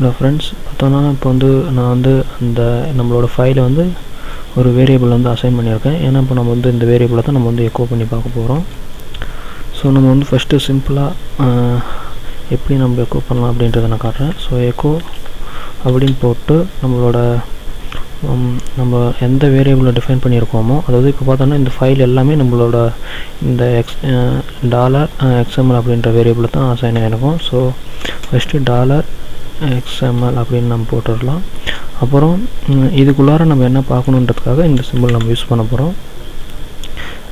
Hello friends, பார்த்தோன்னா இப்போ நான் அந்த நம்மளோட ஃபைலை ஒரு வேரியபிள் அசைன் பண்ணியிருக்கேன். ஏன்னா இப்போ நம்ம இந்த வேரியபிளை தான் நம்ம எக்கோ பண்ணி பார்க்க போகிறோம். ஸோ நம்ம ஃபஸ்ட்டு சிம்பிளாக எப்படி நம்ம எக்கோ பண்ணலாம் அப்படின்றத நான் காட்டுறேன். ஸோ எக்கோ அப்படின்னு போட்டு நம்ம எந்த வேரியபிளை டிஃபைன் பண்ணியிருக்கோமோ, அதாவது இப்போ பார்த்தோன்னா இந்த ஃபைல் எல்லாமே நம்மளோட இந்த $XML அப்படின்ற வேரியபிளை தான் அசைன் ஆகிருக்கும். ஸோ ஃபஸ்ட்டு $XML அப்படின்னு நம்ம போட்டுடலாம். அப்புறம் இதுக்குள்ளார நம்ம என்ன பார்க்கணுன்றதுக்காக இந்த சிம்பிள் நம்ம யூஸ் பண்ண போகிறோம்.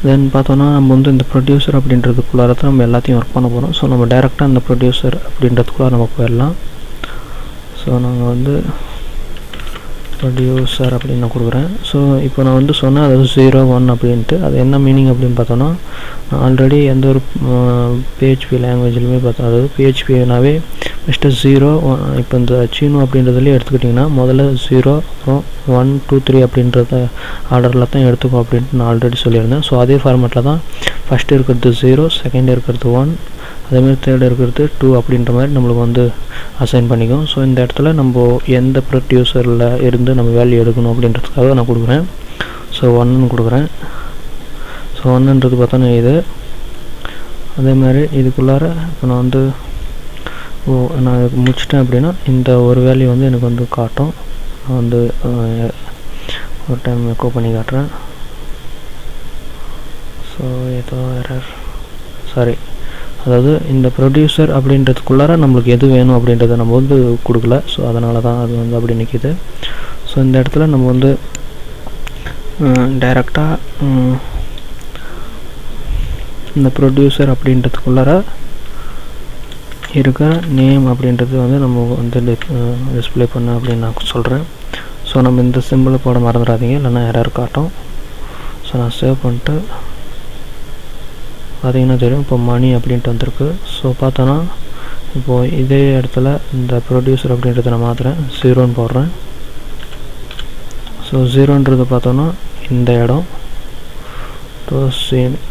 தென் பார்த்தோன்னா நம்ம இந்த ப்ரொடியூசர் அப்படின்றதுக்குள்ளார தான் நம்ம எல்லாத்தையும் ஒர்க் பண்ண போகிறோம். ஸோ நம்ம டைரெக்டாக அந்த ப்ரொடியூசர் அப்படின்றதுக்குள்ளார நம்ம போயிடலாம். ஸோ நாங்கள் ப்ரொடியூசர் அப்படின்னு நான் கொடுக்குறேன். ஸோ இப்போ நான் சொன்னேன், அதாவது 0 1 அப்படின்ட்டு. அது என்ன மீனிங் அப்படின்னு பார்த்தோன்னா, நான் ஆல்ரெடி எந்த ஒரு PHP லாங்குவேஜ்லையுமே பார்த்தோம், அதாவது PHPனாவே ஃபஸ்ட்டு 0 இப்போ இந்த சீனு அப்படின்றதுலேயே எடுத்துக்கிட்டிங்கன்னா முதல்ல 0 அப்புறம் 1 2 3 அப்படின்றத ஆர்டரில் தான் எடுத்துக்கும் அப்படின்ட்டு நான் ஆல்ரெடி சொல்லியிருந்தேன். ஸோ அதே ஃபார்மேட்டில் தான் ஃபஸ்ட்டு இருக்கிறது 0, செகண்ட் இருக்கிறது 1, அதேமாதிரி தேர்டு இருக்கிறது 2 அப்படின்ற மாதிரி நம்மளுக்கு அசைன் பண்ணிக்கும். ஸோ இந்த இடத்துல நம்ம எந்த ப்ரொடியூசரில் இருந்து நம்ம வேல்யூ எடுக்கணும் அப்படின்றதுக்காக நான் கொடுக்குறேன். ஸோ 1ன்னு கொடுக்குறேன். ஸோ 1ன்றது பார்த்தோன்னா இது. அதேமாதிரி இதுக்குள்ளார இப்போ நான் நான் முடிச்சிட்டேன் அப்படின்னா இந்த ஒரு வேல்யூ எனக்கு காட்டும். நான் ஒரு டைம் எக்கோ பண்ணி காட்டுறேன். ஸோ ஏதோ எரர், சாரி, அதாவது இந்த ப்ரொடியூசர் அப்படின்றதுக்குள்ளார நம்மளுக்கு எது வேணும் அப்படின்றத நம்ம கொடுக்கல. ஸோ அதனால தான் அது அப்படி நிற்கிது. ஸோ இந்த இடத்துல நம்ம டைரெக்டாக இந்த ப்ரொடியூசர் அப்படின்றதுக்குள்ளார இருக்கிற நேம் அப்படின்றது நம்ம டிஸ்பிளே பண்ண அப்படின்னு நான் சொல்கிறேன். ஸோ நம்ம இந்த சிம்பிளை போட மறந்துடாதீங்க, இல்லைன்னா எரர் காட்டும். ஸோ நான் சேவ் பண்ணிட்டு பார்த்தீங்கன்னா தெரியும், இப்போ மணி அப்படின்ட்டு வந்திருக்கு. ஸோ பார்த்தோன்னா இப்போது இதே இடத்துல இந்த ப்ரொடியூசர் அப்படின்றத நான் மாற்றுறேன், 0ன்னு போடுறேன். ஸோ 0ன்றது பார்த்தோன்னா இந்த இடம்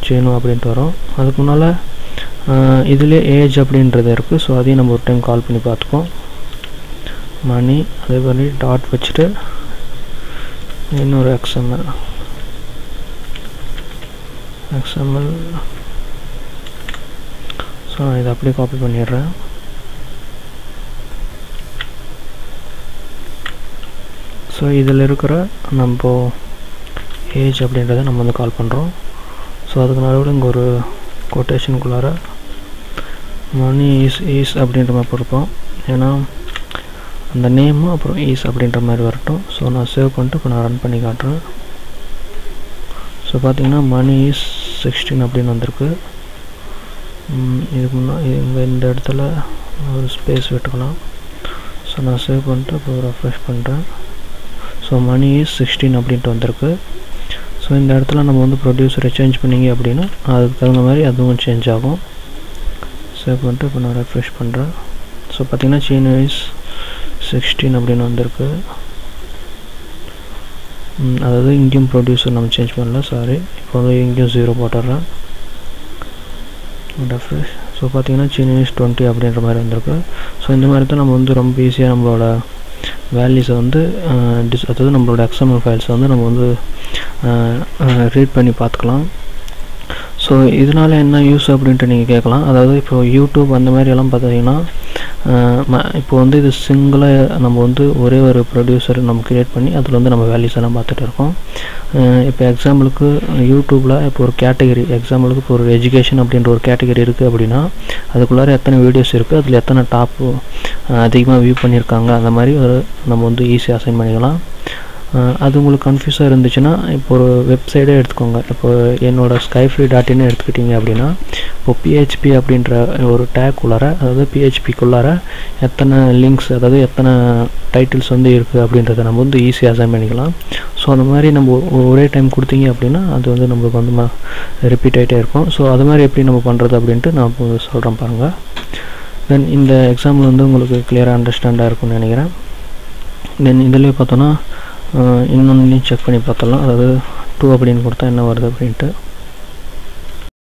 சீனு அப்படின்ட்டு வரும். அதுக்கு முன்னால் இதிலே ஏஜ் அப்படின்றது இருக்குது. ஸோ அதையும் நம்ம ஒரு டைம் கால் பண்ணி பார்த்துப்போம். மணி, அதே மாதிரி டாட் வச்சுட்டு இன்னொரு XML. ஸோ நான் இதை அப்படியே காப்பி பண்ணிடுறேன். ஸோ இதில் இருக்கிற நம்ம ஏஜ் அப்படின்றத நம்ம கால் பண்ணுறோம். ஸோ அதுக்கு நடுவில் இங்கே ஒரு கொட்டேஷனுக்குள்ளார மணி ஈஸ் அப்படின்ற மாதிரி போட்டிருப்போம். ஏன்னா அந்த நேமும் அப்புறம் ஈஸ் அப்படின்ற மாதிரி வரட்டும். ஸோ நான் சேவ் பண்ணிட்டு இப்போ நான் ரன் பண்ணி காட்டுறேன். ஸோ பார்த்தீங்கன்னா மணி ஈஸ் 16 அப்படின்னு வந்திருக்கு. இதுக்கு முன்னாடி இந்த இடத்துல ஒரு ஸ்பேஸ் விட்டுக்கலாம். ஸோ நான் சேவ் பண்ணிட்டு இப்போ ரெஃப்ரெஷ் பண்ணுறேன். ஸோ மணி இஸ் 16 அப்படின்ட்டு வந்திருக்கு. ஸோ இந்த இடத்துல நம்ம ப்ரொடியூசரை சேஞ்ச் பண்ணிங்க அப்படின்னா அதுக்கு தகுந்த மாதிரி அதுவும் சேஞ்ச் ஆகும். சேவ் பண்ணிட்டு இப்போ நான் ரெஃப்ரெஷ் பண்ணுறேன். ஸோ பார்த்திங்கன்னா சீனு இஸ் 16 அப்படின்னு வந்திருக்கு. அதாவது இங்கேயும் ப்ரொடியூசர் நம்ம சேஞ்ச் பண்ணல, சாரி. இப்போ இங்கேயும் 0 போட்டுடுறேன், ரெஃப்ரெஷ். ஸோ பார்த்திங்கன்னா சீனு இஸ் 20 அப்படின்ற மாதிரி வந்திருக்கு. ஸோ இந்த மாதிரி தான் நம்ம ரொம்ப ஈஸியாக நம்மளோட வேல்யூஸை அதாவது நம்மளோட XML ஃபைல்ஸை நம்ம ரீட் பண்ணி பார்த்துக்கலாம். ஸோ இதனால் என்ன யூஸ் அப்படின்ட்டு நீங்கள் கேட்கலாம். அதாவது இப்போ யூடியூப் அந்த மாதிரி எல்லாம் பார்த்தீங்கன்னா இப்போ இது சிங்கிளாக நம்ம ஒரே ஒரு ப்ரொடியூசர் நம்ம க்ரியேட் பண்ணி அதில் நம்ம வேல்யூஸ் எல்லாம் பார்த்துட்டு இருக்கோம். இப்போ எக்ஸாம்பிளுக்கு யூடியூப்பில் இப்போ ஒரு கேட்டகரி, எக்ஸாம்பிளுக்கு இப்போ ஒரு எஜுகேஷன் அப்படின்ற ஒரு கேட்டகரி இருக்குது அப்படின்னா அதுக்குள்ளார எத்தனை வீடியோஸ் இருக்குது, அதில் எத்தனை டாப்பு அதிகமாக வியூ பண்ணியிருக்காங்க, அந்த மாதிரி நம்ம ஈஸியாக அசைன் பண்ணிக்கலாம். அது உங்களுக்கு கன்ஃபியூஸாக இருந்துச்சுன்னா இப்போ ஒரு வெப்சைட்டே எடுத்துக்கோங்க. இப்போ என்னோடய skyfree.in எடுத்துக்கிட்டிங்க அப்படின்னா இப்போ PHP அப்படின்ற ஒரு டேக் உள்ளார, அதாவது PHPக்குள்ளார எத்தனை லிங்க்ஸ், அதாவது எத்தனை டைட்டில்ஸ் இருக்குது அப்படின்றத நம்ம ஈஸியாக அசைன் பண்ணிக்கலாம். ஸோ அந்த மாதிரி நம்ம ஒரே டைம் கொடுத்தீங்க அப்படின்னா அது நம்மளுக்கு ரிப்பீட் ஆகிட்டே இருக்கும். ஸோ அது மாதிரி எப்படி நம்ம பண்ணுறது அப்படின்ட்டு நான் இப்போ சொல்கிறேன் பாருங்கள். தென் இந்த எக்ஸாம்பிள் உங்களுக்கு கிளியராக அண்டர்ஸ்டாண்டாக இருக்கும்னு நினைக்கிறேன். தென் இதிலே பார்த்தோன்னா இன்னொன்றையும் செக் பண்ணி பார்த்தலாம். அதாவது 2 அப்படின்னு கொடுத்தா என்ன வருது அப்படின்ட்டு.